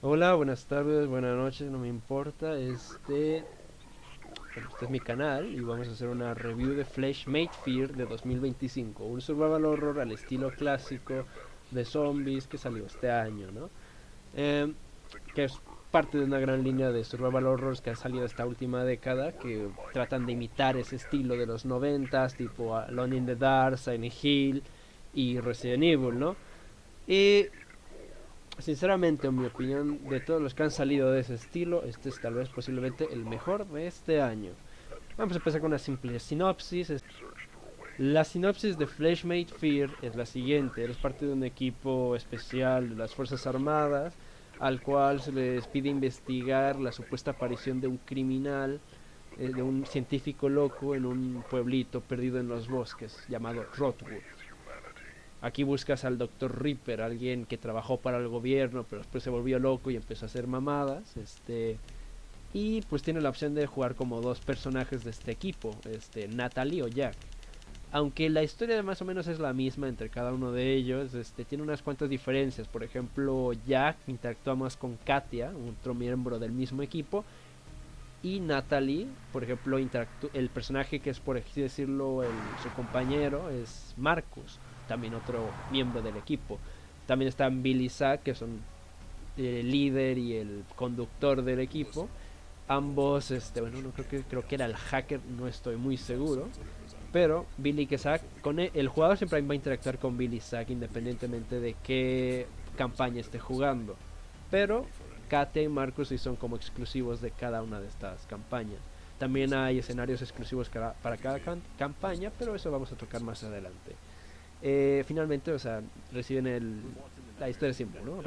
Hola, buenas tardes, buenas noches, no me importa. Bueno, este es mi canal y vamos a hacer una review de Fleshmate Fear de 2025, un survival horror al estilo clásico de zombies que salió este año, ¿no? Em, que es parte de una gran línea de survival horrors que ha salido esta última década que tratan de imitar ese estilo de los noventas, tipo Alone in the Dark, Silent Hill y Resident Evil, ¿no? Y sinceramente, en mi opinión, de todos los que han salido de ese estilo, este es tal vez posiblemente el mejor de este año. Vamos a empezar con una simple sinopsis. La sinopsis de Fleshmate Fear es la siguiente. Eres parte de un equipo especial de las Fuerzas Armadas al cual se les pide investigar la supuesta aparición de un criminal, de un científico loco en un pueblito perdido en los bosques llamado Rotwood. Aquí buscas al Dr. Ripper, alguien que trabajó para el gobierno, pero después se volvió loco y empezó a hacer mamadas. Y pues tiene la opción de jugar como dos personajes de este equipo, Natalie o Jack. Aunque la historia más o menos es la misma entre cada uno de ellos, tiene unas cuantas diferencias. Por ejemplo, Jack interactúa más con Katia, otro miembro del mismo equipo, y Natalie, por ejemplo, el personaje que es, por así decirlo, su compañero es Marcus, también otro miembro del equipo. También están Billy y Zack, que son el líder y el conductor del equipo. Ambos, bueno, no creo que era el hacker, no estoy muy seguro. Pero Billy y Zack, el jugador siempre va a interactuar con Billy y Zack independientemente de qué campaña esté jugando. Pero Katia y Marcus sí son como exclusivos de cada una de estas campañas. También hay escenarios exclusivos para cada campaña, pero eso vamos a tocar más adelante. Finalmente, o sea, reciben la historia es simple, ¿no?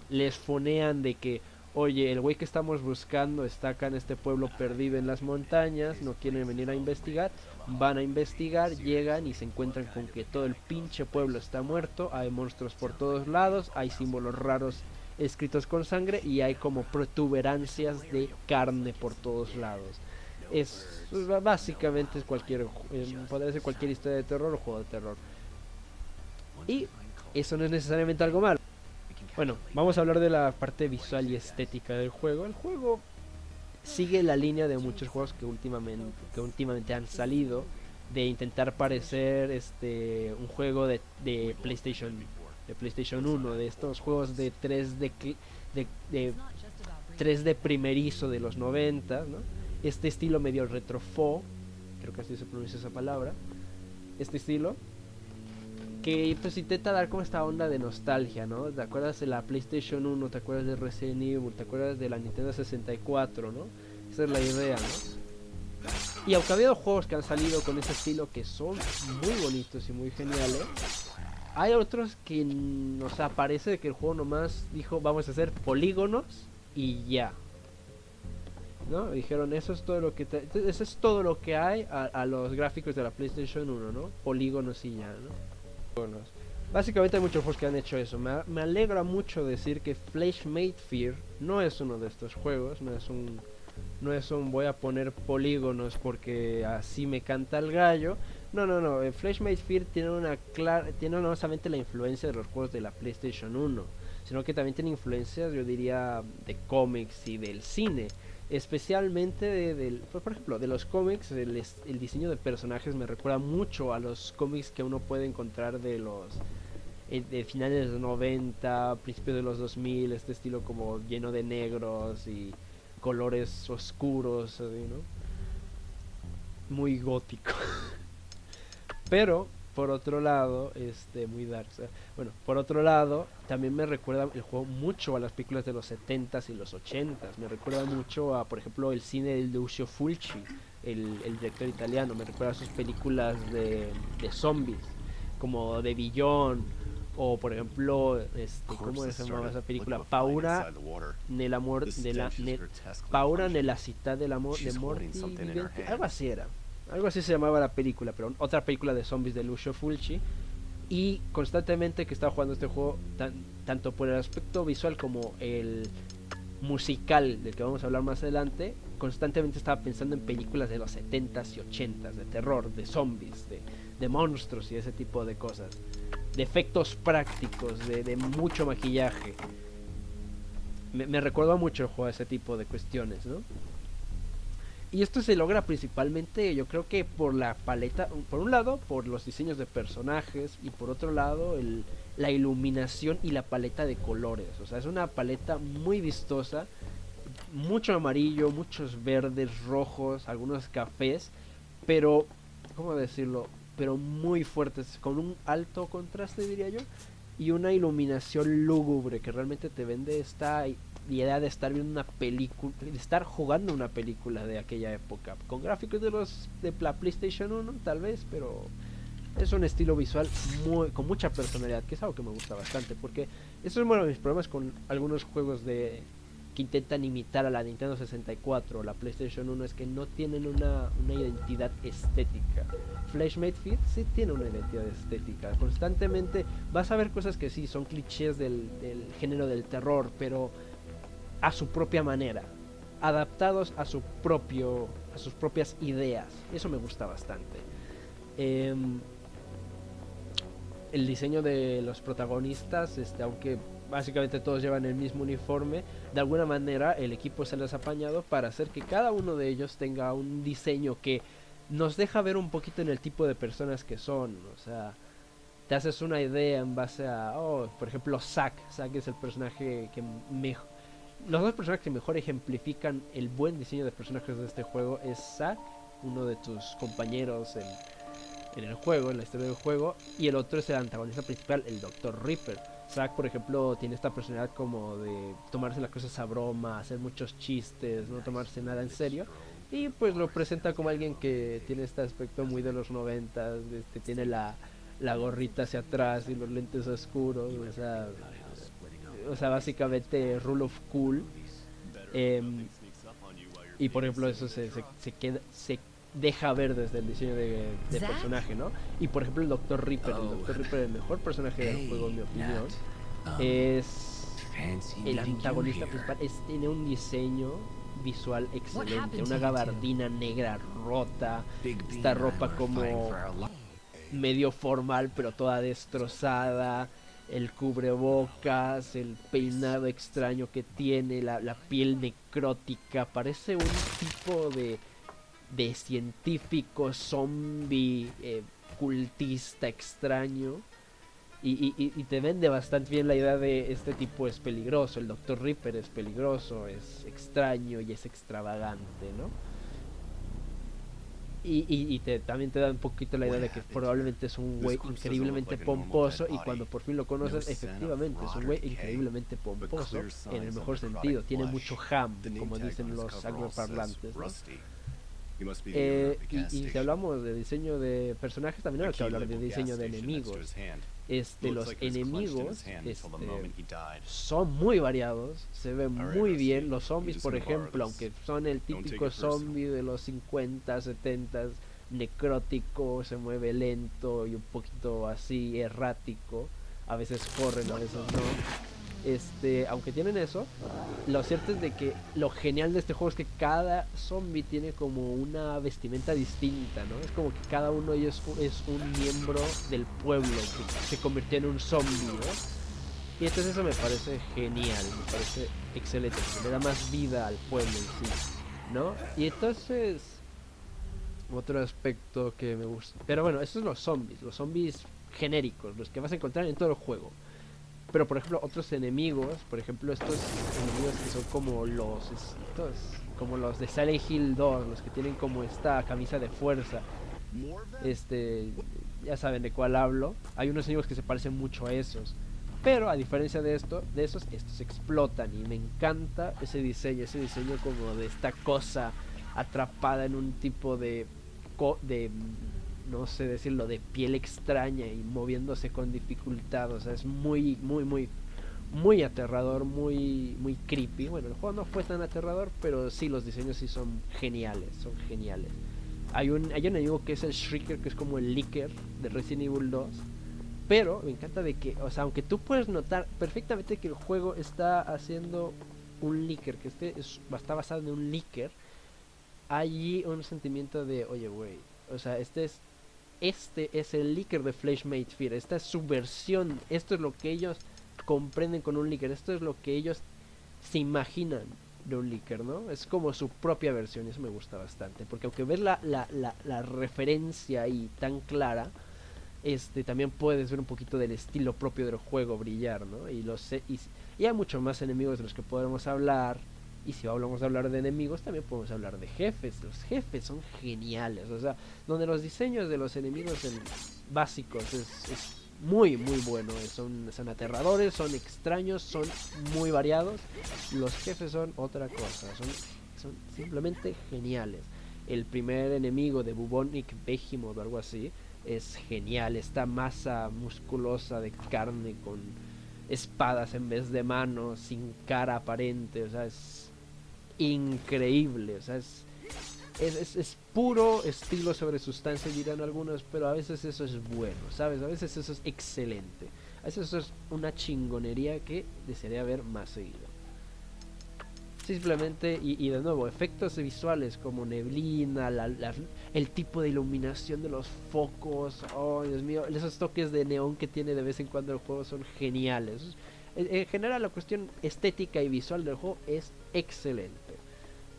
Les fonean de que, oye, el güey que estamos buscando está acá en este pueblo perdido en las montañas, no quieren venir a investigar, van a investigar, llegan y se encuentran con que todo el pinche pueblo está muerto, hay monstruos por todos lados, hay símbolos raros escritos con sangre y hay como protuberancias de carne por todos lados. Es básicamente es podría ser cualquier historia de terror o juego de terror. Y eso no es necesariamente algo malo. Bueno, vamos a hablar de la parte visual y estética del juego. El juego sigue la línea de muchos juegos que últimamente han salido de intentar parecer un juego de PlayStation 1, de estos juegos de 3D de 3D primerizo de los 90, ¿no? Este estilo medio retrofo, creo que así se pronuncia esa palabra, este estilo que pues intenta dar como esta onda de nostalgia, ¿no? ¿Te acuerdas de la PlayStation 1? ¿Te acuerdas de Resident Evil? ¿Te acuerdas de la Nintendo 64? ¿No? Esa es la idea, ¿no? Y aunque ha habido juegos que han salido con ese estilo que son muy bonitos y muy geniales, hay otros que nos parece que el juego nomás dijo vamos a hacer polígonos y ya, ¿no? Dijeron eso es todo lo que hay a los gráficos de la PlayStation 1, ¿no? Polígonos y ya, ¿no? Polígonos. Básicamente hay muchos juegos que han hecho eso. Me alegra mucho decir que Fleshmate Fear no es uno de estos juegos, no es un voy a poner polígonos porque así me canta el gallo. No, no, no. Fleshmate Fear tiene no solamente la influencia de los juegos de la PlayStation 1, sino que también tiene influencias, yo diría, de cómics y del cine. Especialmente por ejemplo, de los cómics, el diseño de personajes me recuerda mucho a los cómics que uno puede encontrar de finales de los 90, principios de los 2000, este estilo como lleno de negros y colores oscuros, ¿no? Muy gótico. Pero por otro lado, muy dark. Bueno, por otro lado, también me recuerda el juego mucho a las películas de los 70s y los 80s. Me recuerda mucho a, por ejemplo, el cine de Lucio Fulci, el director italiano. Me recuerda a sus películas de zombies, como de Billón, o por ejemplo, ¿cómo se llamaba esa película? Paura nella città de morti viventi, algo así era. Algo así se llamaba la película, pero otra película de zombies de Lucio Fulci. Y constantemente que estaba jugando este juego, tanto por el aspecto visual como el musical del que vamos a hablar más adelante, constantemente estaba pensando en películas de los 70s y 80s, de terror, de zombies, de monstruos y ese tipo de cosas. De efectos prácticos, de mucho maquillaje. me recordó mucho el juego a ese tipo de cuestiones, ¿no? Y esto se logra principalmente, yo creo que por la paleta, por un lado, por los diseños de personajes y por otro lado, la iluminación y la paleta de colores. O sea, es una paleta muy vistosa, mucho amarillo, muchos verdes, rojos, algunos cafés, pero, ¿cómo decirlo? Pero muy fuertes, con un alto contraste, diría yo, y una iluminación lúgubre que realmente te vende esta idea de estar viendo una película, de estar jugando una película de aquella época, con gráficos de los de la PlayStation 1 tal vez, pero es un estilo visual con mucha personalidad, que es algo que me gusta bastante, porque eso es uno de mis problemas con algunos juegos de que intentan imitar a la Nintendo 64 o la PlayStation 1, es que no tienen una identidad estética. Flashmate Fear sí tiene una identidad estética. Constantemente vas a ver cosas que sí son clichés del género del terror, pero a su propia manera, adaptados a a sus propias ideas. Eso me gusta bastante. Eh, el diseño de los protagonistas, aunque básicamente todos llevan el mismo uniforme, de alguna manera el equipo se les ha apañado para hacer que cada uno de ellos tenga un diseño que nos deja ver un poquito en el tipo de personas que son. O sea, te haces una idea en base a, por ejemplo, Zack. Zack es el personaje que mejor... Los dos personajes que mejor ejemplifican el buen diseño de personajes de este juego es Zack, uno de tus compañeros en el juego, en la historia del juego, y el otro es el antagonista principal, el Dr. Ripper. Zack, por ejemplo, tiene esta personalidad como de tomarse las cosas a broma, hacer muchos chistes, no tomarse nada en serio, y pues lo presenta como alguien que tiene este aspecto muy de los 90, tiene la gorrita hacia atrás y los lentes oscuros, o sea básicamente rule of cool. Y por ejemplo eso se deja ver desde el diseño de personaje, ¿no? Y por ejemplo el Dr. Ripper, el mejor personaje del juego en mi opinión, es el antagonista principal, tiene un diseño visual excelente, una gabardina negra rota, esta ropa como medio formal pero toda destrozada, el cubrebocas, el peinado extraño que tiene, la piel necrótica, parece un tipo de científico zombie cultista extraño. Y te vende bastante bien la idea de este tipo es peligroso, el Dr. Ripper es peligroso, es extraño y es extravagante, ¿no? También te da un poquito la idea de que probablemente es un güey increíblemente pomposo y cuando por fin lo conoces, efectivamente es un güey increíblemente pomposo en el mejor sentido, tiene mucho ham, como dicen los angloparlantes, ¿no? Y si hablamos de diseño de personajes, también hay que hablar de diseño de enemigos. Los enemigos son muy variados, se ven muy bien. Los zombies, por ejemplo, aunque son el típico zombie de los 50, 70, necrótico, se mueve lento y un poquito así errático, a veces corren, a veces no. Aunque tienen eso, lo cierto es de que lo genial de este juego es que cada zombie tiene como una vestimenta distinta, ¿no? Es como que cada uno de ellos es un miembro del pueblo que se convirtió en un zombie, ¿no? Y entonces eso me parece genial, me parece excelente, le da más vida al pueblo en sí, ¿no? Y entonces, otro aspecto que me gusta... Pero bueno, estos son los zombies genéricos, los que vas a encontrar en todo el juego. Pero por ejemplo otros enemigos, por ejemplo estos enemigos que son como los de Silent Hill 2, los que tienen como esta camisa de fuerza, ya saben de cuál hablo. Hay unos enemigos que se parecen mucho a esos, pero a diferencia de estos explotan y me encanta ese diseño como de esta cosa atrapada en un tipo de no sé decirlo, de piel extraña y moviéndose con dificultad. O sea, es muy, muy, muy, muy aterrador, muy, muy creepy. Bueno, el juego no fue tan aterrador, pero sí, los diseños sí son geniales, son geniales. Hay un enemigo que es el Shrieker, que es como el Licker de Resident Evil 2. Pero me encanta de que, o sea, aunque tú puedes notar perfectamente que el juego está haciendo un Licker, que está basado en un Licker, hay un sentimiento de, oye, güey, o sea, este es el Licker de Flashmate Fear, esta es su versión, esto es lo que ellos comprenden con un Licker, esto es lo que ellos se imaginan de un leaker, ¿no? Es como su propia versión, y eso me gusta bastante, porque aunque ves la referencia ahí tan clara, también puedes ver un poquito del estilo propio del juego brillar, ¿no? Y hay muchos más enemigos de los que podemos hablar. Y si hablamos de hablar de enemigos, también podemos hablar de jefes. Los jefes son geniales. O sea, donde los diseños de los enemigos básicos es muy, muy bueno. Son aterradores, son extraños, son muy variados. Los jefes son otra cosa. Son simplemente geniales. El primer enemigo de Bubonic Behemoth o algo así es genial. Esta masa musculosa de carne con espadas en vez de manos, sin cara aparente, o sea, es increíble, o sea, es puro estilo sobre sustancia, dirán algunos, pero a veces eso es bueno, ¿sabes? A veces eso es excelente, a veces eso es una chingonería que desearía ver más seguido. Simplemente, y de nuevo, efectos visuales como neblina, el tipo de iluminación de los focos, oh Dios mío, esos toques de neón que tiene de vez en cuando el juego son geniales. En general, la cuestión estética y visual del juego es excelente.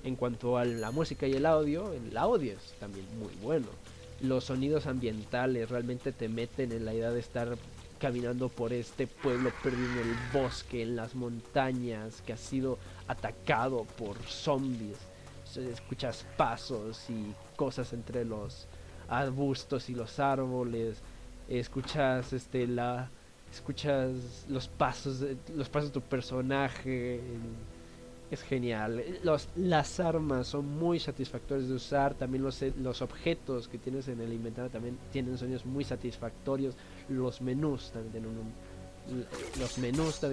En cuanto a la música y el audio es también muy bueno. Los sonidos ambientales realmente te meten en la idea de estar caminando por este pueblo perdido en el bosque, en las montañas, que ha sido atacado por zombies. Escuchas pasos y cosas entre los arbustos y los árboles. Escuchas escuchas los pasos de tu personaje. Es genial. Las armas son muy satisfactorias de usar. También los objetos que tienes en el inventario también tienen sonidos muy satisfactorios. Los menús también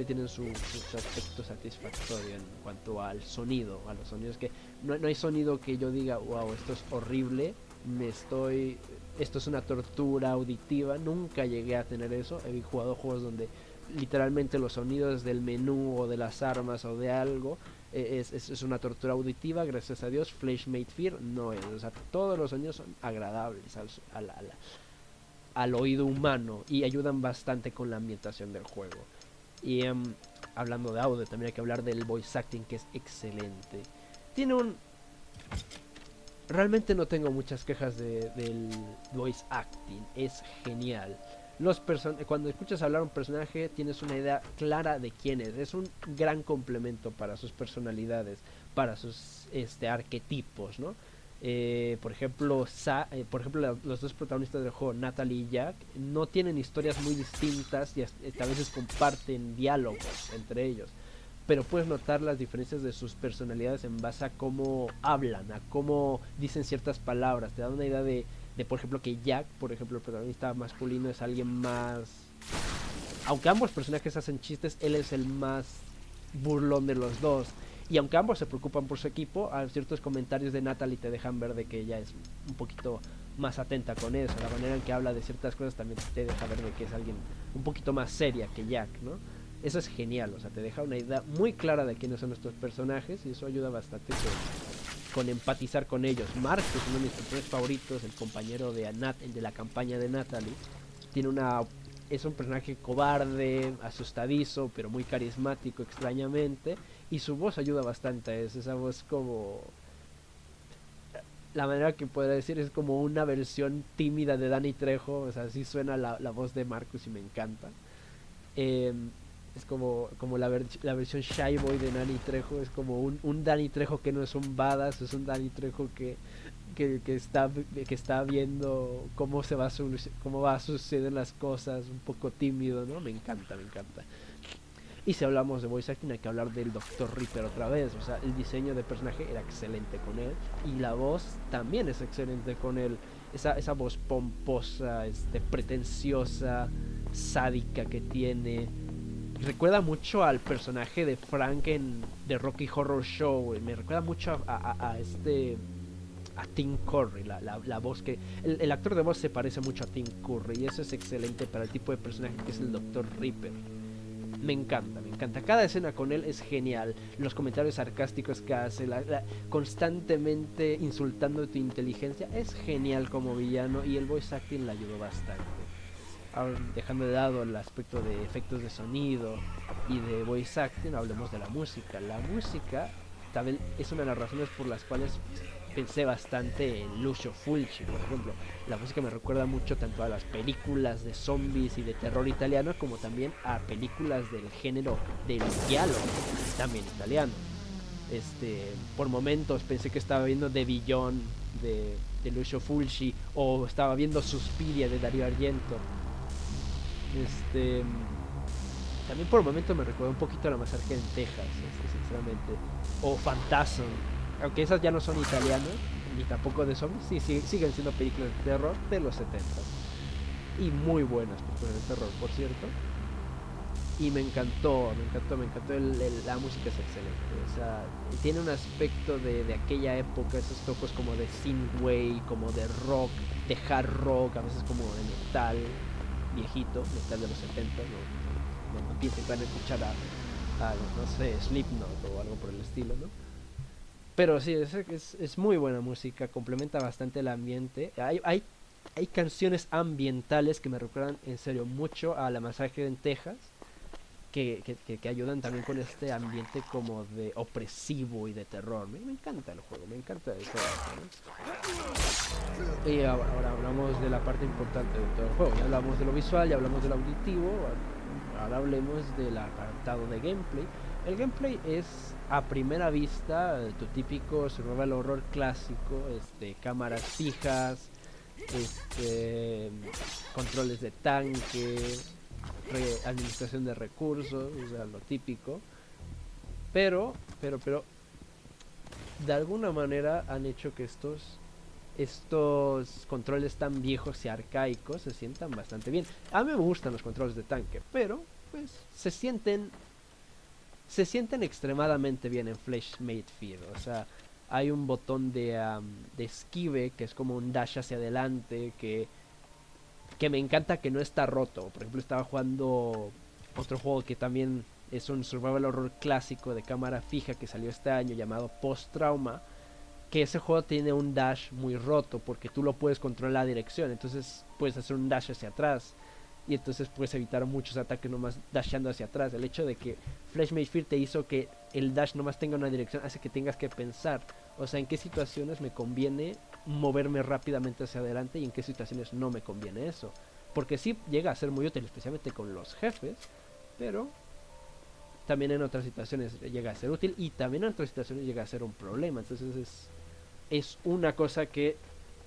tienen su aspecto satisfactorio en cuanto al sonido, a los sonidos que no hay sonido que yo diga, wow, esto es horrible, esto es una tortura auditiva. Nunca llegué a tener eso. He jugado juegos donde literalmente los sonidos del menú o de las armas o de algo es una tortura auditiva. Gracias a Dios Flesh Made Fear no es, o sea, todos los sonidos son agradables al oído humano y ayudan bastante con la ambientación del juego. Y hablando de audio, también hay que hablar del voice acting, que es excelente. Realmente no tengo muchas quejas del voice acting, es genial. Cuando escuchas hablar a un personaje tienes una idea clara de quién es un gran complemento para sus personalidades, para sus arquetipos, ¿no? Por ejemplo, los dos protagonistas del juego, Natalie y Jack, no tienen historias muy distintas y a veces comparten diálogos entre ellos, pero puedes notar las diferencias de sus personalidades en base a cómo hablan, a cómo dicen ciertas palabras. Te da una idea de por ejemplo, que Jack, por ejemplo, el protagonista masculino, es alguien más... Aunque ambos personajes hacen chistes, él es el más burlón de los dos. Y aunque ambos se preocupan por su equipo, a ciertos comentarios de Natalie te dejan ver de que ella es un poquito más atenta con eso. La manera en que habla de ciertas cosas también te deja ver de que es alguien un poquito más seria que Jack, ¿no? Eso es genial, o sea, te deja una idea muy clara de quiénes son nuestros personajes y eso ayuda bastante con empatizar con ellos. Mark, que es uno de mis personajes favoritos, el compañero de la campaña de Natalie, es un personaje cobarde, asustadizo, pero muy carismático extrañamente, y su voz ayuda bastante. Es esa voz como... La manera que podría decir es como una versión tímida de Danny Trejo, o sea, así suena la voz de Marcus y me encanta. Es como la versión Shy Boy de Danny Trejo, es como un Danny Trejo que no es un badass, es un Danny Trejo que está viendo cómo va a suceder las cosas, un poco tímido, ¿no? Me encanta. Y si hablamos de voice acting hay que hablar del Dr. Reaper otra vez, o sea, el diseño de personaje era excelente con él y la voz también es excelente con él. Esa voz pomposa, pretenciosa, sádica que tiene. Recuerda mucho al personaje de Frank de Rocky Horror Show. Me recuerda mucho a Tim Curry, la voz que... El actor de voz se parece mucho a Tim Curry y eso es excelente para el tipo de personaje que es el Dr. Reaper. Me encanta. Cada escena con él es genial. Los comentarios sarcásticos que hace, constantemente insultando tu inteligencia, es genial como villano y el voice acting le ayudó bastante. Ahora, dejando de lado el aspecto de efectos de sonido, y de voice acting, hablemos de la música. La música también es una de las razones por las cuales pensé bastante en Lucio Fulci, por ejemplo. La música me recuerda mucho tanto a las películas de zombies y de terror italiano, como también a películas del género del giallo, también italiano. Por momentos pensé que estaba viendo The Beyond de Lucio Fulci, o estaba viendo Suspiria de Dario Argento. Este, También por momentos me recuerda un poquito a La Masacre en Texas, sinceramente. O Phantasm, aunque esas ya no son italianas, ni tampoco de zombies, sí, siguen siendo películas de terror de los 70. Y muy buenas películas de terror, por cierto. Y me encantó, la música es excelente. O sea, tiene un aspecto de aquella época, esos tocos como de synthwave, como de rock, de hard rock, a veces como de metal viejito, metal de los 70, no piensen que van a escuchar a no sé, Slipknot o algo por el estilo, ¿no? Pero sí, es muy buena música, complementa bastante el ambiente. Hay canciones ambientales que me recuerdan en serio mucho a La Masacre en Texas, que ayudan también con este ambiente como de opresivo y de terror. Me encanta el juego, me encanta el juego, ¿no? Y ahora hablamos de la parte importante de todo el juego. Ya hablamos de lo visual, ya hablamos del auditivo, ahora hablemos del apartado de gameplay. El gameplay es a primera vista tu típico survival horror clásico, cámaras fijas, controles de tanque, administración de recursos, o sea, lo típico. Pero, de alguna manera han hecho que estos controles tan viejos y arcaicos se sientan bastante bien. A mí me gustan los controles de tanque, pero pues se sienten extremadamente bien en Flash Made Fear. O sea, hay un botón de esquive que es como un dash hacia adelante que me encanta que no está roto. Por ejemplo, estaba jugando otro juego que también es un survival horror clásico de cámara fija que salió este año llamado Post Trauma, que ese juego tiene un dash muy roto porque tú lo puedes controlar la dirección, entonces puedes hacer un dash hacia atrás y entonces puedes evitar muchos ataques nomás dashando hacia atrás. El hecho de que Flash Made Fear te hizo que el dash nomás tenga una dirección hace que tengas que pensar, o sea, en qué situaciones me conviene moverme rápidamente hacia adelante y en qué situaciones no me conviene eso, porque sí llega a ser muy útil, especialmente con los jefes, pero también en otras situaciones llega a ser útil y también en otras situaciones llega a ser un problema. Entonces es una cosa que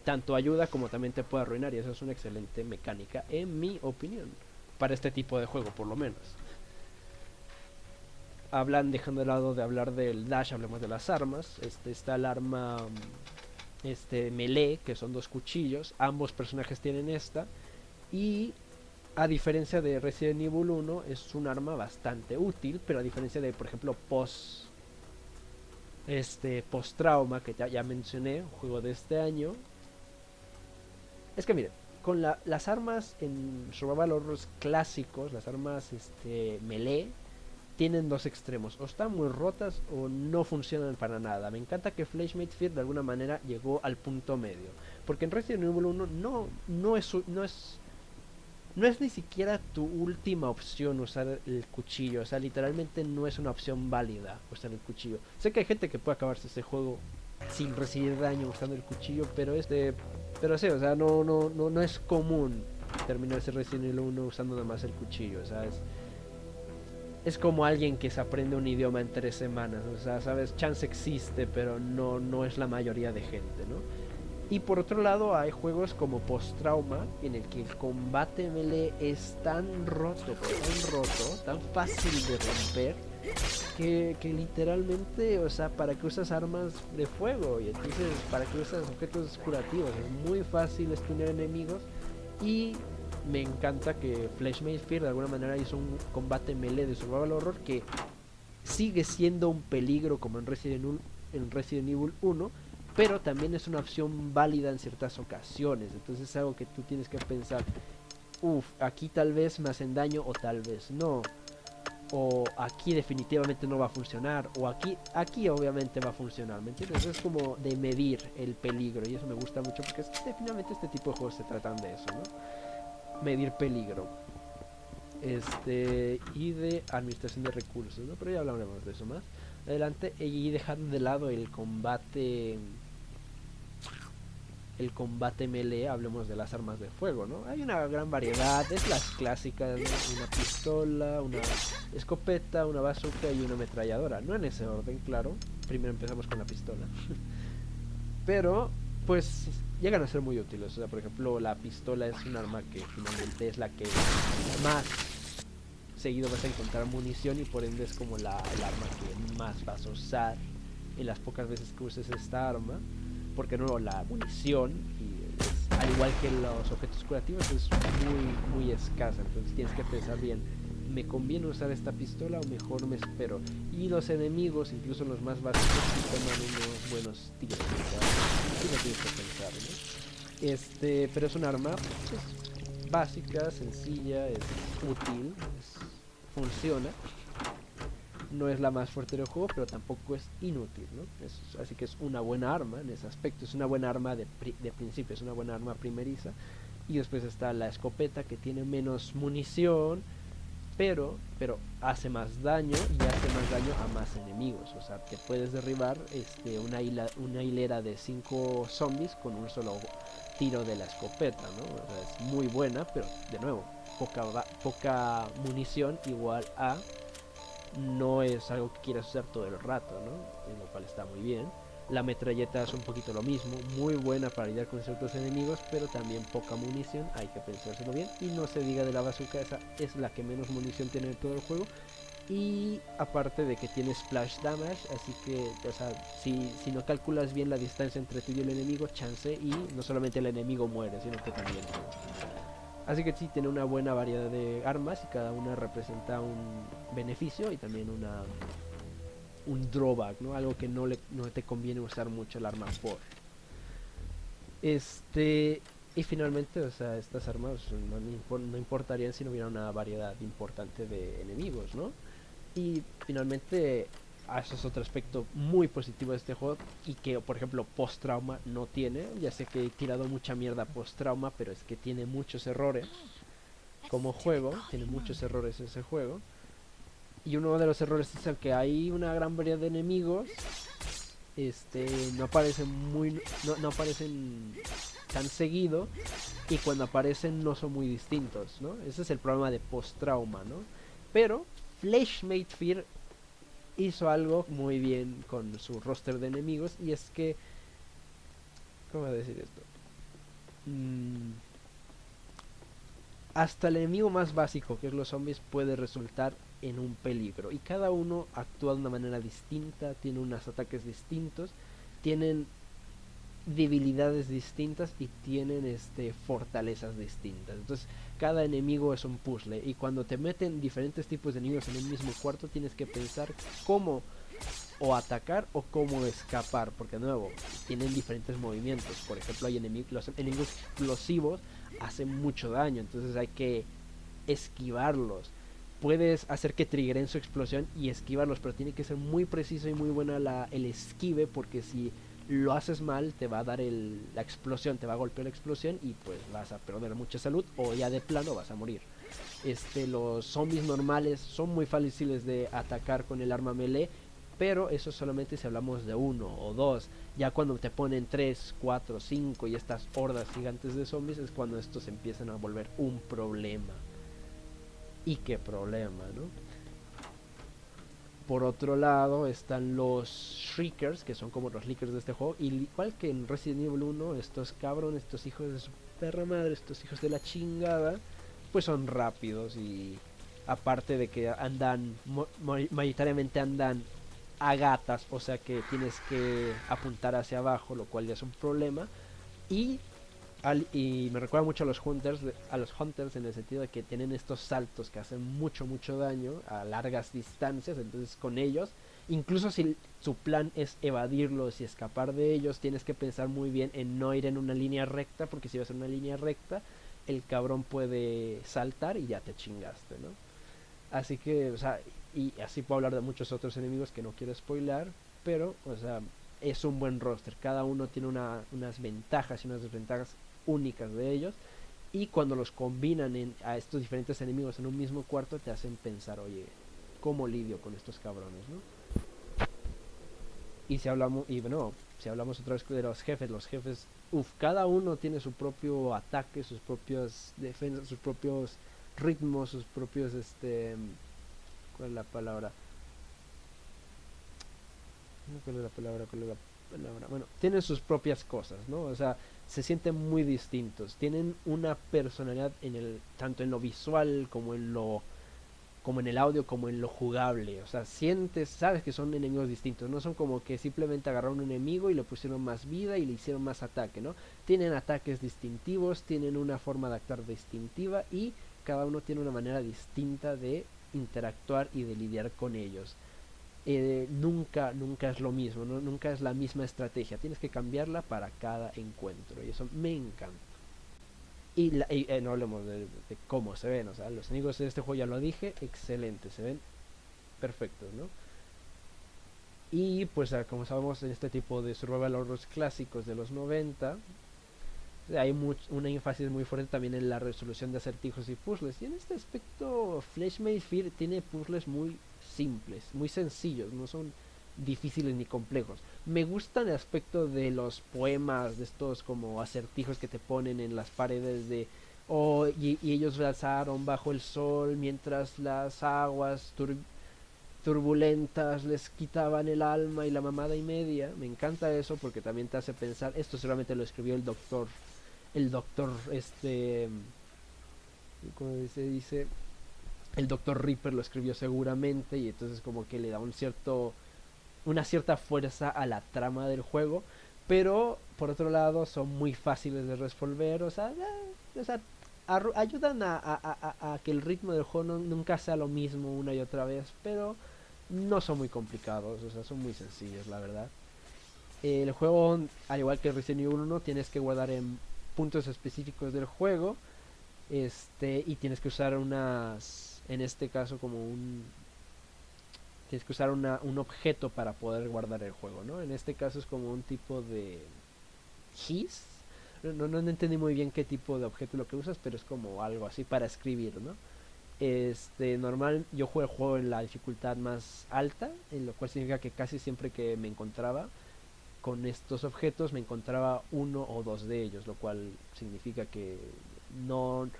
tanto ayuda como también te puede arruinar, y eso es una excelente mecánica en mi opinión para este tipo de juego, por lo menos. Dejando de lado de hablar del dash, hablemos de las armas. Está el arma melee, que son 2 cuchillos, ambos personajes tienen esta, y a diferencia de Resident Evil 1 es un arma bastante útil, pero a diferencia de, por ejemplo, Post Trauma, que ya mencioné, un juego de este año, es que miren, con las armas en survival horrors clásicos, las armas melee tienen 2 extremos, o están muy rotas o no funcionan para nada. Me encanta que Flash Made Fear de alguna manera llegó al punto medio, porque en Resident Evil 1 no es ni siquiera tu última opción usar el cuchillo. O sea, literalmente no es una opción válida usar el cuchillo. Sé que hay gente que puede acabarse este juego sin recibir daño usando el cuchillo, pero sí, o sea, no es común terminarse Resident Evil 1 usando nada más el cuchillo. O sea, es como alguien que se aprende un idioma en 3 semanas. O sea, sabes, chance existe, pero no es la mayoría de gente, ¿no? Y por otro lado hay juegos como Post Trauma, en el que el combate melee es tan roto, tan fácil de romper, que literalmente, o sea, para que usas armas de fuego, y entonces para que usas objetos curativos, es muy fácil stunear enemigos. Y me encanta que Flash Made Fear de alguna manera hizo un combate melee de survival horror que sigue siendo un peligro como en Resident Evil 1, pero también es una opción válida en ciertas ocasiones. Entonces es algo que tú tienes que pensar, aquí tal vez me hacen daño o tal vez no, o aquí definitivamente no va a funcionar, o aquí obviamente va a funcionar, ¿me entiendes? Es como de medir el peligro, y eso me gusta mucho porque definitivamente este tipo de juegos se tratan de eso, ¿no? Medir peligro. y de administración de recursos, ¿no? Pero ya hablaremos de eso más adelante. Y dejando de lado el combate melee, hablemos de las armas de fuego, ¿no? Hay una gran variedad, es las clásicas, ¿no? Una pistola, una escopeta, una bazooka y una ametralladora, no en ese orden, claro. Primero empezamos con la pistola. Pero, pues, llegan a ser muy útiles. O sea, por ejemplo, la pistola es un arma que finalmente es la que más seguido vas a encontrar munición y por ende es como el arma que más vas a usar en las pocas veces que uses esta arma, porque no, la munición al igual que los objetos curativos es muy escasa, entonces tienes que pensar bien, ¿me conviene usar esta pistola o mejor me espero? Y los enemigos, incluso los más básicos, toman unos buenos tiros, así lo tienes que pensar, ¿no? Pero es un arma pues, básica, sencilla, es útil, funciona. No es la más fuerte del juego, pero tampoco es inútil, ¿no? Así que es una buena arma en ese aspecto. Es una buena arma de principio, es una buena arma primeriza. Y después está la escopeta, que tiene menos munición, pero hace más daño y hace más daño a más enemigos. O sea, te puedes derribar una hilera de 5 zombies con un solo tiro de la escopeta, ¿no? O sea, es muy buena, pero de nuevo, poca munición igual a no es algo que quieras usar todo el rato, ¿no? En lo cual está muy bien. La metralleta es un poquito lo mismo, muy buena para lidiar con ciertos enemigos, pero también poca munición, hay que pensárselo bien. Y no se diga de la bazooka, esa es la que menos munición tiene en todo el juego. Y aparte de que tiene splash damage, así que, o sea, si no calculas bien la distancia entre tú y el enemigo, chance, y no solamente el enemigo muere, sino que también tú. Así que sí, tiene una buena variedad de armas y cada una representa un beneficio y también un drawback, ¿no? Algo que no te conviene usar mucho el arma por. Y finalmente, o sea, estas armas no importarían si no hubiera una variedad importante de enemigos, ¿no? Y finalmente, eso es otro aspecto muy positivo de este juego y que, por ejemplo, post-trauma no tiene. Ya sé que he tirado mucha mierda post-trauma, pero es que tiene muchos errores como juego, tiene muchos errores ese juego. Y uno de los errores es el que hay una gran variedad de enemigos. No aparecen no aparecen tan seguido. Y cuando aparecen no son muy distintos, ¿no? Ese es el problema de post-trauma, ¿no? Pero Fleshmate Fear hizo algo muy bien con su roster de enemigos. Y es que, ¿cómo decir esto? Hasta el enemigo más básico, que es los zombies, puede resultar en un peligro. Y cada uno actúa de una manera distinta, tiene unos ataques distintos, tienen debilidades distintas y tienen fortalezas distintas. Entonces, cada enemigo es un puzzle. Y cuando te meten diferentes tipos de enemigos en un mismo cuarto, tienes que pensar cómo o atacar o cómo escapar, porque de nuevo tienen diferentes movimientos. Por ejemplo, los enemigos explosivos hacen mucho daño, entonces hay que esquivarlos. Puedes hacer que triggeren su explosión y esquivarlos, pero tiene que ser muy preciso y muy buena el esquive, porque si lo haces mal te va a dar la explosión, te va a golpear la explosión y pues vas a perder mucha salud o ya de plano vas a morir. Los zombies normales son muy fáciles de atacar con el arma melee, pero eso solamente si hablamos de uno o dos. Ya cuando te ponen 3, 4, 5 y estas hordas gigantes de zombies es cuando estos empiezan a volver un problema. Y qué problema, ¿no? Por otro lado están los Shriekers, que son como los Lickers de este juego. Y igual que en Resident Evil 1, estos cabrones, estos hijos de su perra madre, estos hijos de la chingada, pues son rápidos y aparte de que andan, mayoritariamente andan a gatas, o sea que tienes que apuntar hacia abajo, lo cual ya es un problema. Y y me recuerda mucho a los hunters en el sentido de que tienen estos saltos que hacen mucho daño a largas distancias. Entonces con ellos, incluso si su plan es evadirlos y escapar de ellos, tienes que pensar muy bien en no ir en una línea recta, porque si vas en una línea recta el cabrón puede saltar y ya te chingaste, ¿no? Así que, o sea, y así puedo hablar de muchos otros enemigos que no quiero spoilar, pero, o sea, es un buen roster. Cada uno tiene unas ventajas y unas desventajas únicas de ellos. Y cuando los combinan a estos diferentes enemigos en un mismo cuarto, te hacen pensar, oye, ¿cómo lidio con estos cabrones, no? Y si hablamos otra vez de los jefes, cada uno tiene su propio ataque, sus propias defensas, sus propios ritmos, sus propios, ¿cuál es la palabra? ¿Cuál es la palabra? ¿Cuál es la palabra? Bueno, tienen sus propias cosas, ¿no? O sea, se sienten muy distintos, tienen una personalidad tanto en lo visual como en el audio, como en lo jugable. O sea, sabes que son enemigos distintos. No son como que simplemente agarraron un enemigo y le pusieron más vida y le hicieron más ataque, ¿no? Tienen ataques distintivos, tienen una forma de actuar distintiva y cada uno tiene una manera distinta de interactuar y de lidiar con ellos. Nunca es lo mismo, ¿no? Nunca es la misma estrategia. Tienes que cambiarla para cada encuentro y eso me encanta. No hablemos de cómo se ven, o sea, los enemigos de este juego ya lo dije, excelente, se ven perfectos, ¿no? Y pues como sabemos en este tipo de survival horrors clásicos de los 90 hay un énfasis muy fuerte también en la resolución de acertijos y puzzles. Y en este aspecto Fleshmade Fear tiene puzzles muy simples, muy sencillos, no son difíciles ni complejos. Me gusta el aspecto de los poemas, de estos como acertijos que te ponen en las paredes de y ellos lanzaron bajo el sol mientras las aguas turbulentas les quitaban el alma y la mamada y media. Me encanta eso porque también te hace pensar, esto seguramente lo escribió el doctor ¿cómo se dice? El doctor Reaper lo escribió seguramente y entonces como que le da una cierta fuerza a la trama del juego, pero por otro lado son muy fáciles de resolver, o sea ayudan a que el ritmo del juego nunca sea lo mismo una y otra vez, pero no son muy complicados, o sea, son muy sencillos, la verdad. El juego, al igual que Resident Evil 1, tienes que guardar en puntos específicos del juego, y tienes que usar en este caso tienes que usar un objeto para poder guardar el juego, ¿no? En este caso es como un tipo de keys. No entendí muy bien qué tipo de objeto es lo que usas, pero es como algo así para escribir, ¿no? Normal, yo juego el juego en la dificultad más alta, en lo cual significa que casi siempre que me encontraba con estos objetos me encontraba uno o dos de ellos, lo cual significa que no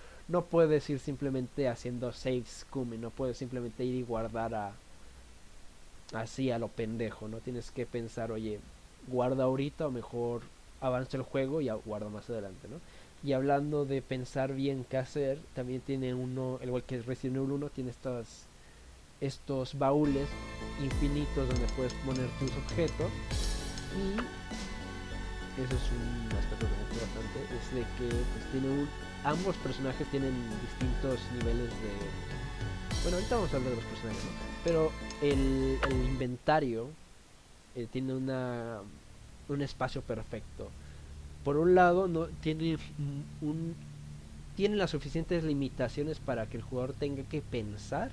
puedes ir simplemente haciendo save scum, no puedes simplemente ir y guardar así a lo pendejo, no tienes que pensar, oye, guarda ahorita o mejor avanza el juego y guarda más adelante, ¿no? Y hablando de pensar bien qué hacer, también tiene igual que Resident Evil 1, tiene estos baúles infinitos donde puedes poner tus objetos. Y eso es un aspecto que me gusta bastante, es de que pues ambos personajes tienen distintos niveles de... Bueno, ahorita vamos a hablar de los personajes, ¿no? Pero el inventario tiene un espacio perfecto. Por un lado, no tiene tiene las suficientes limitaciones para que el jugador tenga que pensar,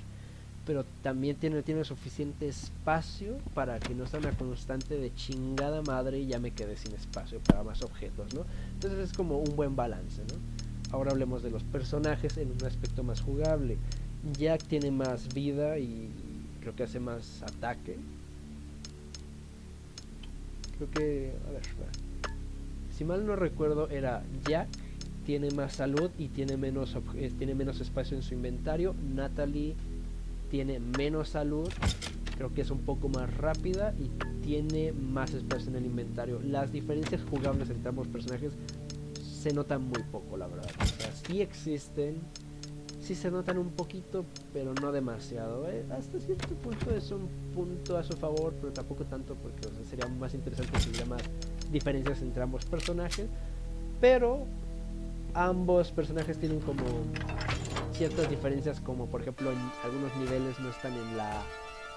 pero también tiene suficiente espacio para que no sea una constante de chingada madre y ya me quedé sin espacio para más objetos, ¿no? Entonces es como un buen balance, ¿no? Ahora hablemos de los personajes en un aspecto más jugable. Jack tiene más vida y creo que hace más ataque. Creo que... A ver, si mal no recuerdo era Jack tiene más salud y tiene menos espacio en su inventario. Natalie tiene menos salud, creo que es un poco más rápida y tiene más espacio en el inventario. Las diferencias jugables entre ambos personajes se notan muy poco, la verdad. O sea, sí existen, sí se notan un poquito, pero no demasiado. Hasta cierto punto es un punto a su favor, pero tampoco tanto porque sería más interesante si hubiera más diferencias entre ambos personajes. Pero ambos personajes tienen como ciertas diferencias, como por ejemplo en algunos niveles no están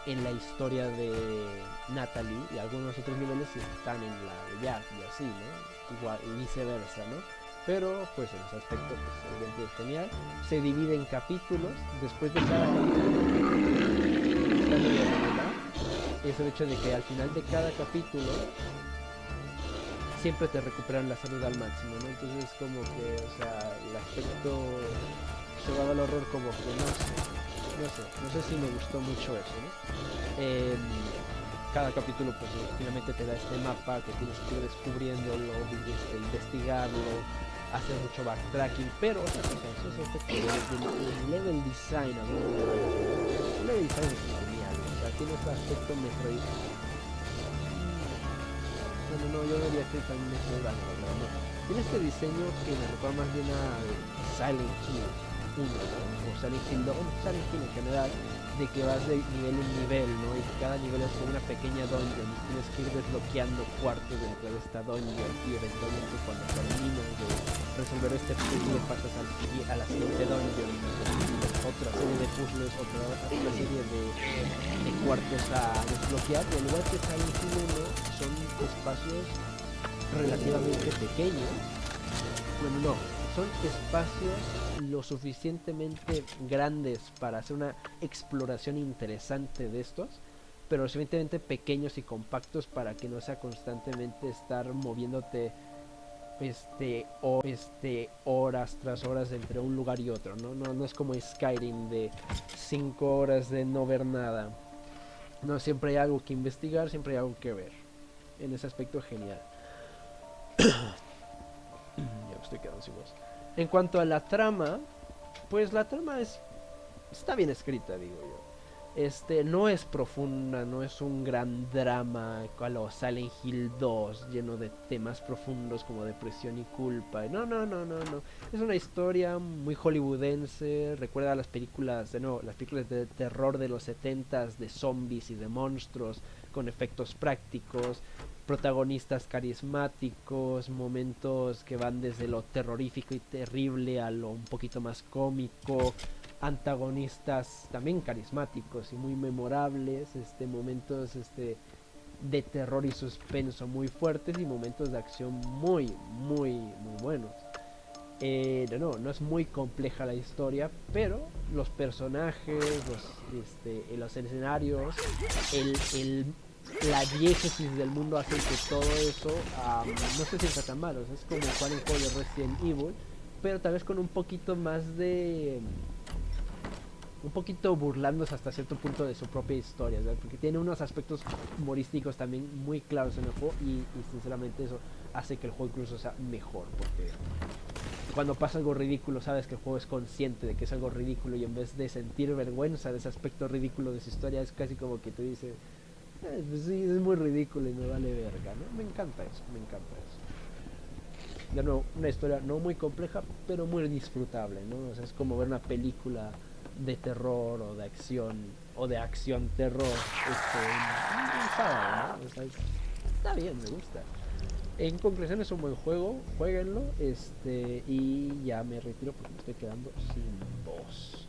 en la historia de Natalie y algunos otros niveles están en la de Jack y así, ¿no? Igual y viceversa, ¿no? Pero pues en ese aspecto pues obviamente es genial. Se divide en capítulos. Después de cada capítulo es el hecho de que al final de cada capítulo siempre te recuperan la salud al máximo, ¿no? Entonces como que, o sea, el aspecto survival horror como que no sé si me gustó mucho eso, ¿no? Cada capítulo pues finalmente te da este mapa que tienes que ir descubriéndolo, investigarlo, hacer mucho backtracking, pero otra cosa, esos efectos el level design, a mí me parece, el level design es genial, o sea, tiene ese aspecto Metroid. No, yo no diría que también Metroidvania, pero no. Tiene este diseño que me recuerda más bien a Silent Hill 1, ¿no? O Silent Hill 2, Silent Hill en general, de que vas de nivel en nivel, ¿no? Y que cada nivel es como una pequeña dungeon y tienes que ir desbloqueando cuartos dentro de esta dungeon y eventualmente cuando terminas de resolver este puzzle pasas a la siguiente dungeon y otra serie de puzzles, otra serie de cuartos a desbloquear. Y al igual que Silent Hill 1 son espacios relativamente pequeños, bueno, no, son espacios lo suficientemente grandes para hacer una exploración interesante de estos, pero lo suficientemente pequeños y compactos para que no sea constantemente estar moviéndote horas tras horas entre un lugar y otro, no es como Skyrim de 5 horas de no ver nada. No, siempre hay algo que investigar, siempre hay algo que ver. En ese aspecto genial. Ya me estoy quedando sin voz. En cuanto a la trama, pues la trama está bien escrita, digo yo. No es profunda, no es un gran drama a lo Silent Hill 2 lleno de temas profundos como depresión y culpa. No. Es una historia muy hollywoodense, recuerda a las películas, las películas de terror de los 70s, de zombies y de monstruos, con efectos prácticos, protagonistas carismáticos, momentos que van desde lo terrorífico y terrible a lo un poquito más cómico, antagonistas también carismáticos y muy memorables, momentos de terror y suspenso muy fuertes y momentos de acción muy buenos. No es muy compleja la historia, pero los personajes, los escenarios, la diégesis del mundo hacen que todo eso no se sienta tan malo. Es como jugar un juego de Resident Evil, pero tal vez con un poquito más de un poquito burlándose hasta cierto punto de su propia historia, ¿verdad? Porque tiene unos aspectos humorísticos también muy claros en el juego y sinceramente eso hace que el juego incluso sea mejor, porque cuando pasa algo ridículo sabes que el juego es consciente de que es algo ridículo y en vez de sentir vergüenza de ese aspecto ridículo de su historia es casi como que te dice pues sí, es muy ridículo y me vale verga, ¿no? Me encanta eso. De nuevo, una historia no muy compleja, pero muy disfrutable, ¿no? O sea, es como ver una película de terror o de acción terror un sábado, ¿no? O sea, está bien, me gusta. En conclusión es un buen juego, jueguenlo, y ya me retiro porque me estoy quedando sin voz.